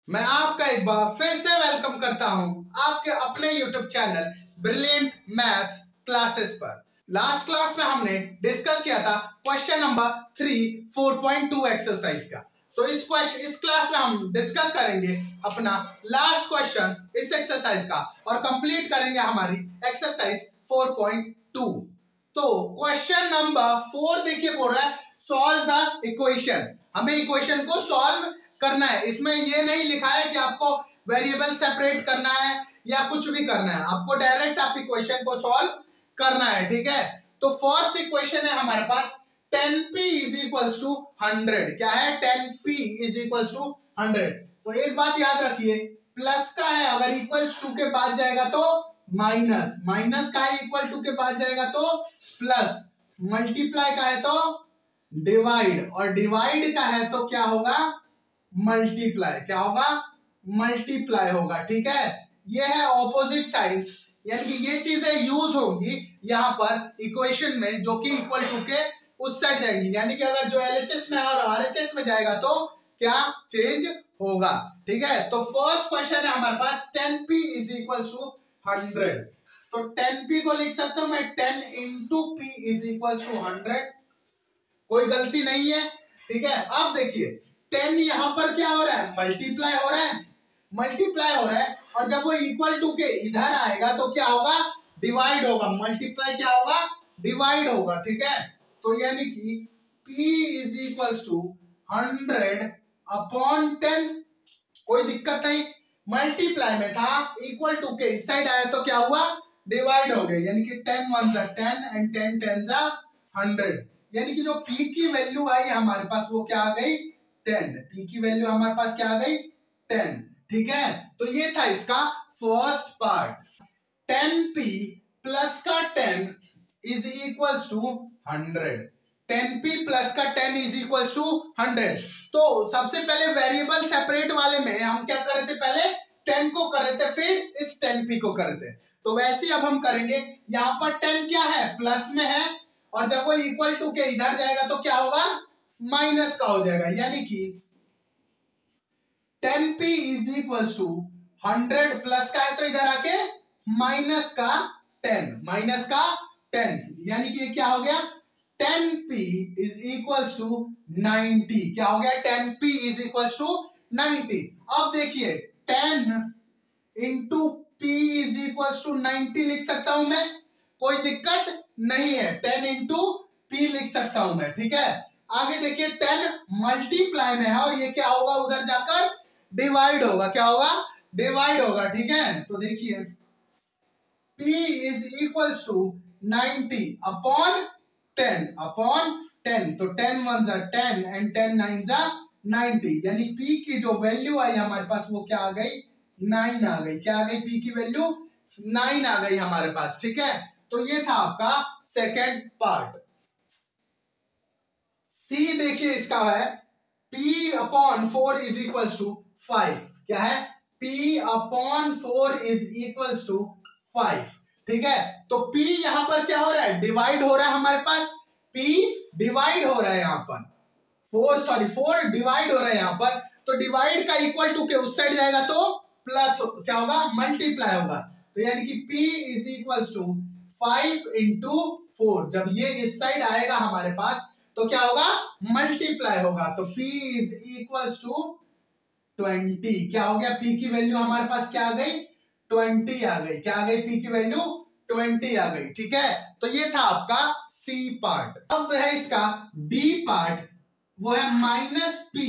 मैं आपका एक बार फिर से वेलकम करता हूं आपके अपने YouTube channel brilliant maths classes पर। लास्ट क्लास में हमने डिस्कस किया था क्वेश्चन नंबर 3 4.2 एक्सरसाइज का। तो इस क्लास में हम डिस्कस करेंगे अपना लास्ट क्वेश्चन इस एक्सरसाइज का और कंप्लीट करेंगे हमारी एक्सरसाइज 4.2। तो क्वेश्चन नंबर 4 देखिए बोल रहा है सॉल्व द इक्वेशन। हमें इक्वेशन को सॉल्व करना है। इसमें ये नहीं लिखा है कि आपको वेरिएबल सेपरेट करना है या कुछ भी करना है, आपको डायरेक्ट आप इक्वेशन को सॉल्व करना है। ठीक है, तो फर्स्ट इक्वेशन है हमारे पास 10p इज इक्वल्स टू 100। क्या है? 10p is equals to 100। तो एक बात याद रखिए, प्लस का है अगर इक्वल्स टू के बाद जाएगा तो माइनस, माइनस का है इक्वल टू के बाद जाएगा तो प्लस, मल्टीप्लाई का है तो डिवाइड, और डिवाइड का है तो क्या होगा? मल्टीप्लाई। क्या होगा? मल्टीप्लाई होगा। ठीक है, ये है ऑपोजिट साइड्स, यानी कि ये चीजें यूज होंगी यहां पर इक्वेशन में जो कि इक्वल टू के उस साइड जाएंगी, यानी कि अगर जो एलएचएस में और आरएचएस में जाएगा तो क्या चेंज होगा। ठीक है, तो फर्स्ट क्वेश्चन है हमारे पास 10p इज इक्वल टू 100। तो 10p को लिख सकता हूं मैं 10 into p is equal to 100, कोई गलती नहीं है। ठीक है, अब देखिए 10 यहां पर क्या हो रहा है? मल्टीप्लाई हो रहा है, मल्टीप्लाई हो रहा है, और जब वो इक्वल टू के इधर आएगा तो क्या होगा? डिवाइड होगा। मल्टीप्लाई क्या होगा? डिवाइड होगा। ठीक है, तो यानी कि p is equal to 100 upon 10। कोई दिक्कत नहीं, मल्टीप्लाई में था, इक्वल टू के इस साइड आया तो क्या हुआ? डिवाइड हो गया, यानी कि 10 1 जा 10 एंड 10 10 जा 100, यानी कि जो p की वैल्यू आई हमारे पास वो क्या आ गई? 10। p की वैल्यू हमारे पास क्या आ गई? 10। ठीक है, तो ये था इसका फर्स्ट पार्ट। 10p प्लस का 10 is equal to 100। 10p plus का 10 इज इक्वल टू 100। तो सबसे पहले वेरिएबल सेपरेट वाले में हम क्या कर रहे थे? पहले 10 को कर रहे थे, फिर इस 10p को कर रहे थे। तो वैसे ही अब हम करेंगे। यहां पर 10 क्या है? प्लस में है, और जब वो इक्वल टू के इधर जाएगा तो क्या होगा? माइनस का हो जाएगा, यानी कि 10p is equal to 100 plus का है तो इधर आके माइनस का 10, माइनस का 10, यानी कि क्या हो गया? 10p is equal to 90। क्या हो गया? 10p is equal to 90। अब देखिए 10 into p is equal to 90 लिख सकता हूं मैं, कोई दिक्कत नहीं है। 10 इंटू p लिख सकता हूं मैं। ठीक है, आगे देखिए 10 मल्टीप्लाई में है और ये क्या होगा? उधर जाकर डिवाइड होगा। क्या होगा? डिवाइड होगा। ठीक है, तो देखिए p is equal to 90 upon 10, upon 10, तो 10 1 जा 10 एंड 10 9 जा 90, यानी p की जो वैल्यू आई हमारे पास वो क्या आ गई? 9 आ गई। क्या आ गई? p की वैल्यू 9 आ गई हमारे पास। ठीक है, तो ये था आपका सेकेंड पार्ट। सी देखिए इसका है p upon 4 is equal to 5। क्या है? p upon 4 is equal to 5। ठीक है, तो p यहां पर क्या हो रहा है? डिवाइड हो रहा है हमारे पास, p डिवाइड हो रहा है यहां पर, 4 डिवाइड हो रहा है यहां पर, तो डिवाइड का इक्वल टू के उस साइड जाएगा तो प्लस क्या होगा? मल्टीप्लाई होगा। तो यानी कि p is equal to 5 into 4, जब ये इस साइड आएगा हमारे पास तो क्या होगा? मल्टीप्लाई होगा। तो p इज इक्वल टू 20। क्या हो गया? p की वैल्यू हमारे पास क्या आ गई? 20 आ गई। क्या आ गई? p की वैल्यू 20 आ गई। ठीक है, तो ये था आपका c पार्ट। अब है इसका d पार्ट, वो है minus p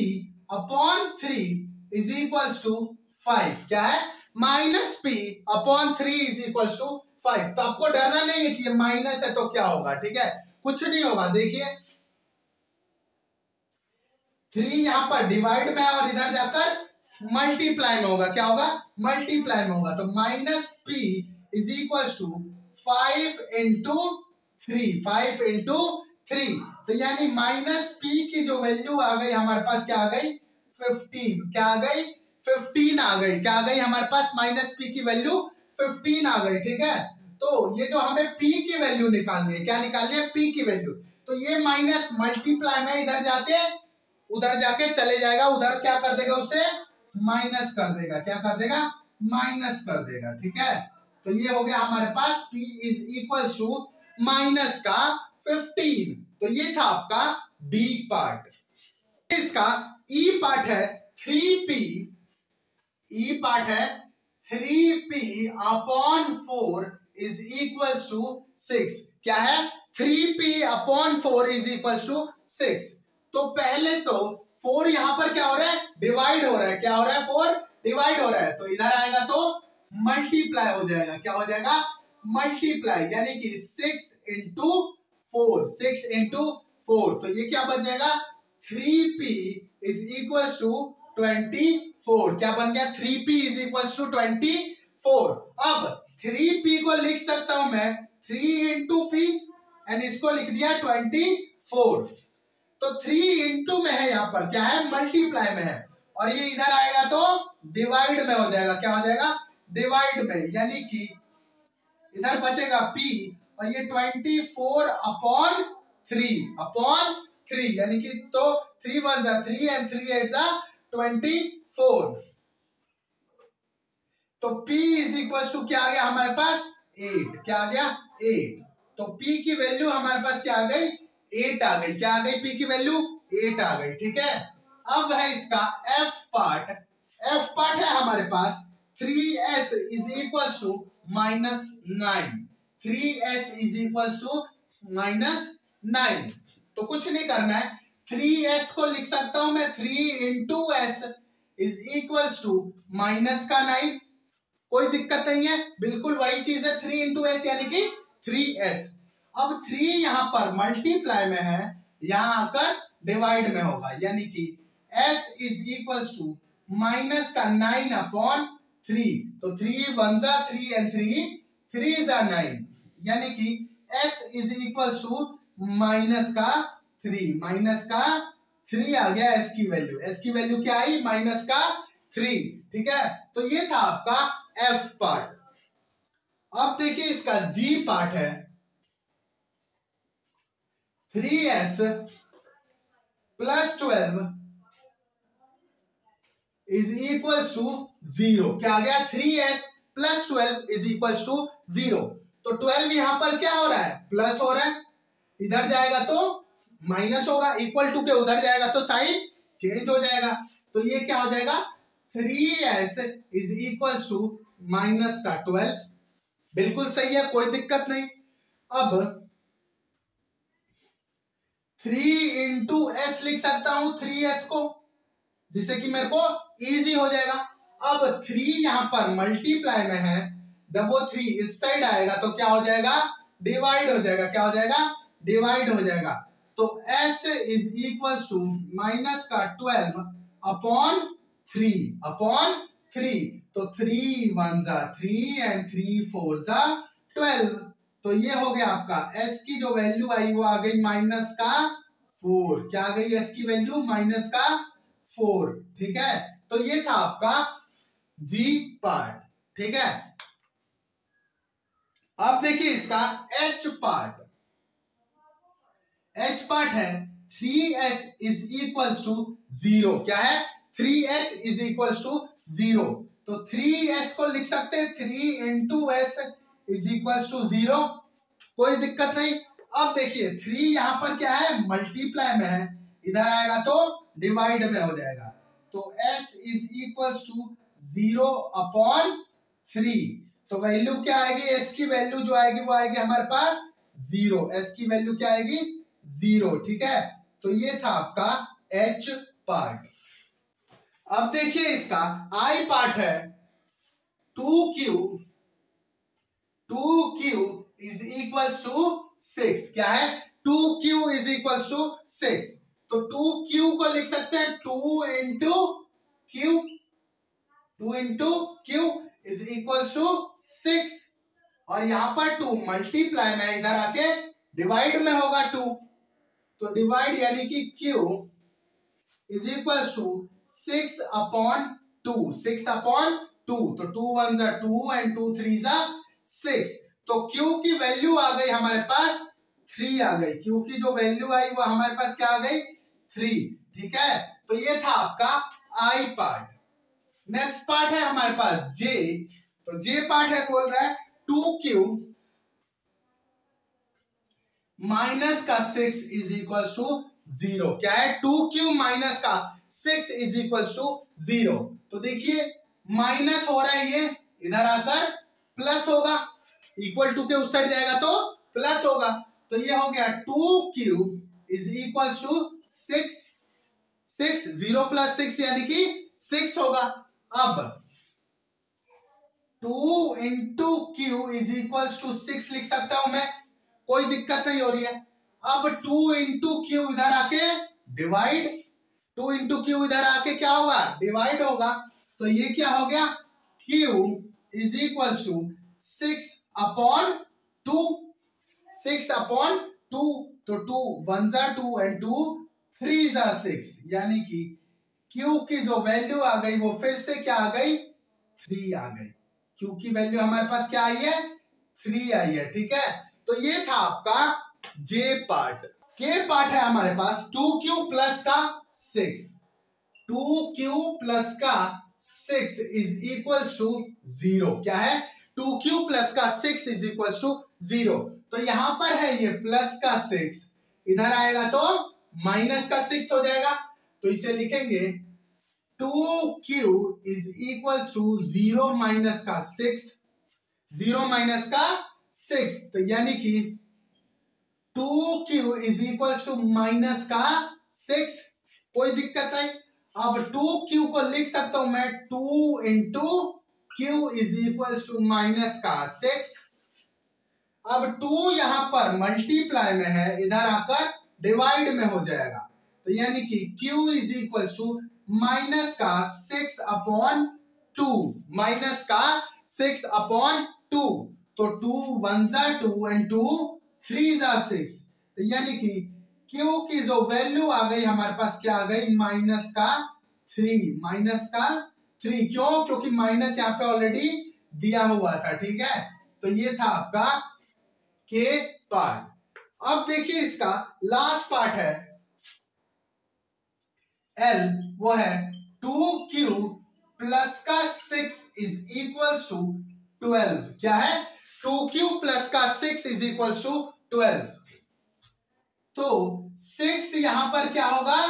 upon 3 is equal to 5। क्या है? Minus p upon 3 is equal to 5। तो आपको डरना नहीं है कि ये माइनस है तो क्या होगा। ठीक है, कुछ नहीं होगा। देखिए 3 यहां पर डिवाइड में है और इधर जाकर मल्टीप्लाई में होगा। क्या होगा? मल्टीप्लाई में होगा। तो minus p is equal to 5 into 3, 5 into 3, तो यानी माइनस p की जो वैल्यू आ गई हमारे पास क्या आ गई? 15। क्या आ गई? 15 आ गई। क्या आ गई हमारे पास? माइनस p की वैल्यू 15 आ गई। ठीक है, तो ये जो हमें p की वैल्यू निकालनी है, क्या निकालनी है? p की वैल्यू। तो ये माइनस मल्टीप्लाई में इधर जाके उधर जाके चले जाएगा, उधर क्या कर देगा? उसे माइनस कर देगा। क्या कर देगा? माइनस कर देगा। ठीक है, तो ये हो गया हमारे पास p is equal to minus का 15। तो ये था आपका डी पार्ट। इसका ई पार्ट है 3p, ई पार्ट है 3p upon 4 is equal to 6। क्या है? 3p upon 4 is equal to 6। तो पहले तो 4 यहां पर क्या हो रहा है? डिवाइड हो रहा है। क्या हो रहा है? 4 डिवाइड हो रहा है, तो इधर आएगा तो मल्टीप्लाई हो जाएगा। क्या हो जाएगा? मल्टीप्लाई, यानी कि 6 इंटू 4, 6 इंटू 4। तो ये क्या बन जाएगा? 3p is equal to 24। क्या बन गया? 3p is equal to 24। अब 3p को लिख सकता हूं मैं 3 इंटू p एंड इसको लिख दिया 24। तो 3 इंटू में है, यहां पर क्या है? मल्टीप्लाई में है, और ये इधर आएगा तो डिवाइड में हो जाएगा। क्या हो जाएगा? डिवाइड में, यानी कि इधर बचेगा p और ये 24 अपॉन 3 यानी कि तो 3 1 जा 3 एंड 3 8 जा 24। तो p इज इक्वल टू क्या आ गया हमारे पास? 8। क्या आ गया? 8। तो p की वैल्यू हमारे पास क्या आ गई? 8 आ गई। क्या आ गई? p की वैल्यू 8 आ गई। ठीक है, अब है इसका f पार्ट। f पार्ट है हमारे पास 3s is equal to -9। 3s is equal to -9। तो कुछ नहीं करना है, 3s को लिख सकता हूं मैं 3 into s is equal to -9। कोई दिक्कत नहीं है, बिल्कुल वही चीज है। 3 इंटू एस यानी कि 3s। अब 3 यहां पर मल्टीप्लाई में है, यहां आकर डिवाइड में होगा, यानी कि s is equal to minus का 9 अपॉन 3। तो 3 1 जा 3 एंड 3 जा 9, यानी कि s is equal to minus का 3 आ गया। s की वैल्यू क्या आई? माइनस का 3। ठीक है, तो ये था आपका f पार्ट। अब देखिए इसका g पार्ट है 3s plus 12 is equal to 0। क्या आ गया? 3s plus 12 is equal to 0। तो 12 यहां पर क्या हो रहा है? प्लस हो रहा है, इधर जाएगा तो माइनस होगा, इक्वल टू के उधर जाएगा तो साइन चेंज हो जाएगा। तो ये क्या हो जाएगा? 3s is equal to minus का 12। बिल्कुल सही है, कोई दिक्कत नहीं। अब 3 इंटू एस लिख सकता हूं 3s को, जिससे कि मेरे को इजी हो जाएगा। अब 3 यहां पर मल्टीप्लाई में है, जब वो 3 इस साइड आएगा तो क्या हो जाएगा? डिवाइड हो जाएगा। क्या हो जाएगा? डिवाइड हो जाएगा। तो s is equal to minus का 12 अपॉन 3 तो 3 1 जा 3 एंड 3 4 जा 12। तो ये हो गया आपका s की जो वैल्यू आई वो आ गई माइनस का 4। क्या आ गई s की वैल्यू? माइनस का 4। ठीक है, तो ये था आपका g पार्ट। ठीक है, अब देखिए इसका h पार्ट। h पार्ट है 3s इज इक्वल टू 0। क्या है? 3s is equal to 0। तो 3s को लिख सकते हैं 3 into s is equal to 0। कोई दिक्कत नहीं। अब देखिए 3 यहां पर क्या है? मल्टीप्लाई में है, इधर आएगा तो डिवाइड में हो जाएगा। तो s is equal to 0 upon 3। तो वैल्यू क्या आएगी? s की वैल्यू जो आएगी वो आएगी हमारे पास 0। s की वैल्यू क्या आएगी? 0। ठीक है, तो ये था आपका h पार्ट। अब देखिए इसका i पार्ट है 2q इज इक्वल टू 6। क्या है? 2q is equal to 6। तो 2q को लिख सकते हैं 2 into q is equal to 6, और यहां पर 2 मल्टीप्लाई में, इधर आके डिवाइड में होगा 2। तो डिवाइड यानी कि q is equal to 6 upon 2। 6 upon 2, तो 2 1 जा 2 एंड 2 3 जा 6। तो q की वैल्यू आ गई हमारे पास 3 आ गई। q की जो वैल्यू आई वो हमारे पास क्या आ गई? 3। ठीक है, तो ये था आपका i पार्ट। नेक्स्ट पार्ट है हमारे पास जे, तो जे पार्ट है, बोल रहा है 2q माइनस का 6 इज इक्वल टू 0। क्या है? 2q माइनस का 6 इज इक्वल टू 0। तो देखिए माइनस हो रहा है, ये इधर आकर प्लस होगा, इक्वल टू के उस साइड जाएगा तो प्लस होगा। तो ये हो गया 2q is equal to 6, 0 plus 6 यानी कि 6 होगा। अब 2 into q is equal to 6 लिख सकता हूं मैं, कोई दिक्कत नहीं हो रही है। अब 2 इंटू क्यू इधर आके डिवाइड, 2 इंटू क्यू इधर आके क्या होगा? डिवाइड होगा। तो ये क्या हो गया? Q is equal to 6 upon 2, 6 upon 2। तो 2 1 जा 2 एंड 2 3 जा 6, यानी कि क्यू की जो वैल्यू आ गई वो फिर से क्या आ गई? 3 आ गई। क्यू की वैल्यू हमारे पास क्या आई है? 3 आई है। ठीक है, तो ये था आपका जे पार्ट। के पार्ट है हमारे पास 2q प्लस का 6, 2q प्लस का 6 इज इक्वल टू 0। क्या है? 2q प्लस का 6 इज इक्वल टू 0। तो यहां पर है ये प्लस का 6, इधर आएगा तो माइनस का 6 हो जाएगा। तो इसे लिखेंगे 2q is equal to 0 minus का 6, 0 माइनस का 6, तो यानी कि 2q is equal to minus का 6, कोई दिक्कत नहीं। अब 2q को लिख सकता हूं मैं 2 into q is equal to minus का 6। अब 2 यहां पर मल्टीप्लाई में है, इधर आकर डिवाइड में हो जाएगा। तो यानी कि q is equal to minus का 6 अपॉन 2, माइनस का 6 अपॉन 2। तो 2 1 जा 2 एंड 2 3 जा 6, तो यानी कि q की जो वैल्यू आ गई हमारे पास क्या आ गई? माइनस का 3, माइनस का 3। क्यों? क्योंकि माइनस यहाँ पे ऑलरेडी दिया हुआ था। ठीक है, तो ये था आपका के पार्ट। अब देखिए इसका लास्ट पार्ट है L, वो है 2q प्लस का 6 इज इक्वल टू 12। क्या है? 2q प्लस का 6 इज इक्वल टू 12। तो 6 यहां पर क्या होगा?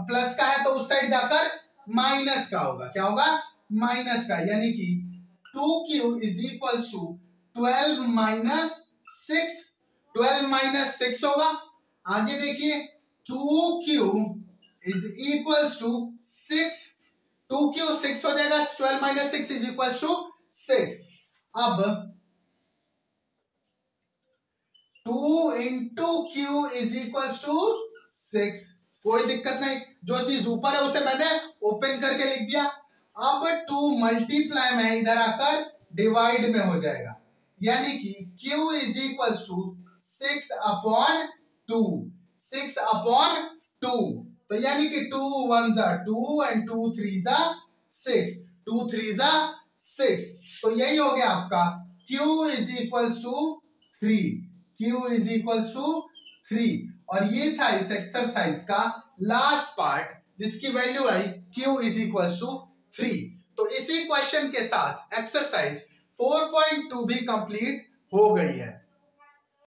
प्लस का है तो उस साइड जाकर माइनस का होगा। क्या होगा? माइनस का, यानी कि 2q is equal to 12 minus 6, 12 minus 6 होगा। आगे देखिए 2q is equal to 6, 2q 6 हो जाएगा, 12 माइनस 6 इज इक्वल टू 6। अब 2 into q is equal to 6, कोई दिक्कत नहीं, जो चीज ऊपर है उसे मैंने ओपन करके लिख दिया। अब 2 मल्टीप्लाई में इधर आकर डिवाइड में हो जाएगा, यानी कि q is equal to 6 upon 2, 6 upon 2। तो यानी कि 2 1 जा 2 एंड 2 3 जा 6, 2 3 जा 6। तो यही हो गया आपका q is equal to 3, q is equal to 3। और ये था इस एक्सरसाइज का लास्ट पार्ट, जिसकी वैल्यू आई q इज इक्वल टू 3। तो इसी क्वेश्चन के साथ एक्सरसाइज 4.2 भी कंप्लीट हो गई है।